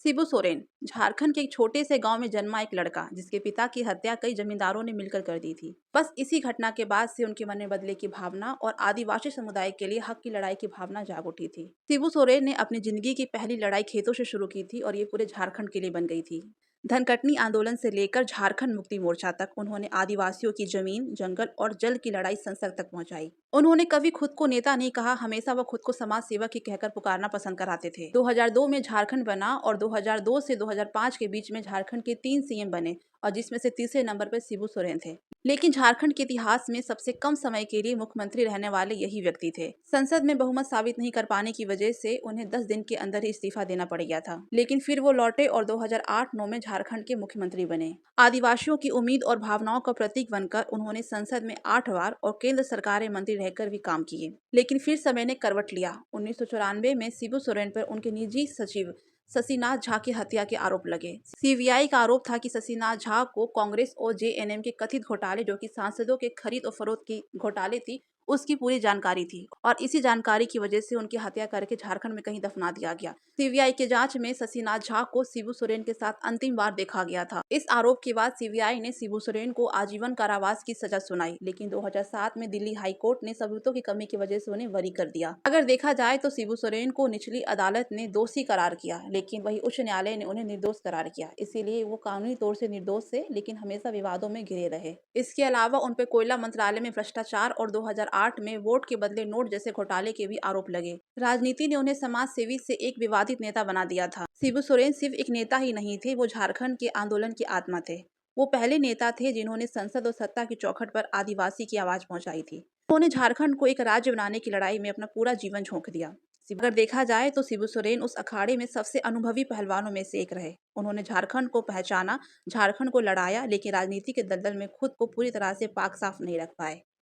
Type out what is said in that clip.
शिबू सोरेन झारखंड के एक छोटे से गांव में जन्मा एक लड़का जिसके पिता की हत्या कई जमींदारों ने मिलकर कर दी थी। बस इसी घटना के बाद से उनके मन में बदले की भावना और आदिवासी समुदाय के लिए हक की लड़ाई की भावना जाग उठी थी। शिबू सोरेन ने अपनी जिंदगी की पहली लड़ाई खेतों से शुरू की थी और ये पूरे झारखंड के लिए बन गई थी। धनकटनी आंदोलन से लेकर झारखंड मुक्ति मोर्चा तक उन्होंने आदिवासियों की जमीन, जंगल और जल की लड़ाई संसद तक पहुंचाई। उन्होंने कभी खुद को नेता नहीं कहा, हमेशा वो खुद को समाज सेवक ही कहकर पुकारना पसंद कराते थे। 2002 में झारखंड बना और 2002 से 2005 के बीच में झारखंड के 3 सीएम बने और जिसमें से तीसरे नंबर पर शिबू सोरेन थे। लेकिन झारखंड के इतिहास में सबसे कम समय के लिए मुख्यमंत्री रहने वाले यही व्यक्ति थे। संसद में बहुमत साबित नहीं कर पाने की वजह से उन्हें 10 दिन के अंदर ही इस्तीफा देना पड़ गया था। लेकिन फिर वो लौटे और 2008-9 में झारखंड के मुख्यमंत्री बने। आदिवासियों की उम्मीद और भावनाओं का प्रतीक बनकर उन्होंने संसद में 8 बार और केंद्र सरकार में मंत्री रहकर भी काम किए। लेकिन फिर समय ने करवट लिया। 1994 में शिबू सोरेन पर उनके निजी सचिव शशिनाथ झा की हत्या के आरोप लगे। सीबीआई का आरोप था कि शशिनाथ झा को कांग्रेस और जेएनएम के कथित घोटाले, जो कि सांसदों के खरीद और फरोख्त की घोटाले थी, उसकी पूरी जानकारी थी और इसी जानकारी की वजह से उनकी हत्या करके झारखंड में कहीं दफना दिया गया। सीबीआई के जांच में शशिनाथ झा को शिबू सोरेन के साथ अंतिम बार देखा गया था। इस आरोप के बाद सीबीआई ने शिबू सोरेन को आजीवन कारावास की सजा सुनाई, लेकिन 2007 में दिल्ली हाई कोर्ट ने सबूतों की कमी की वजह से उन्हें बरी कर दिया। अगर देखा जाए तो शिबू सोरेन को निचली अदालत ने दोषी करार किया, लेकिन वही उच्च न्यायालय ने उन्हें निर्दोष करार किया। इसीलिए वो कानूनी तौर से निर्दोष थे, लेकिन हमेशा विवादों में घिरे रहे। इसके अलावा उन पर कोयला मंत्रालय में भ्रष्टाचार और 2008 में वोट के बदले नोट जैसे घोटाले के भी आरोप लगे। राजनीति ने उन्हें समाज सेवी से एक विवादित नेता बना दिया था। शिबू सोरेन सिर्फ एक नेता ही नहीं थे, वो झारखंड के आंदोलन की आत्मा थे। वो पहले नेता थे जिन्होंने संसद और सत्ता की चौखट पर आदिवासी की आवाज पहुंचाई थी। उन्होंने झारखंड को एक राज्य बनाने की लड़ाई में अपना पूरा जीवन झोंक दिया। अगर देखा जाए तो शिबू सोरेन उस अखाड़े में सबसे अनुभवी पहलवानों में से एक रहे। उन्होंने झारखंड को पहचाना, झारखंड को लड़ाया, लेकिन राजनीति के दलदल में खुद को पूरी तरह से पाक साफ नहीं रख पाए।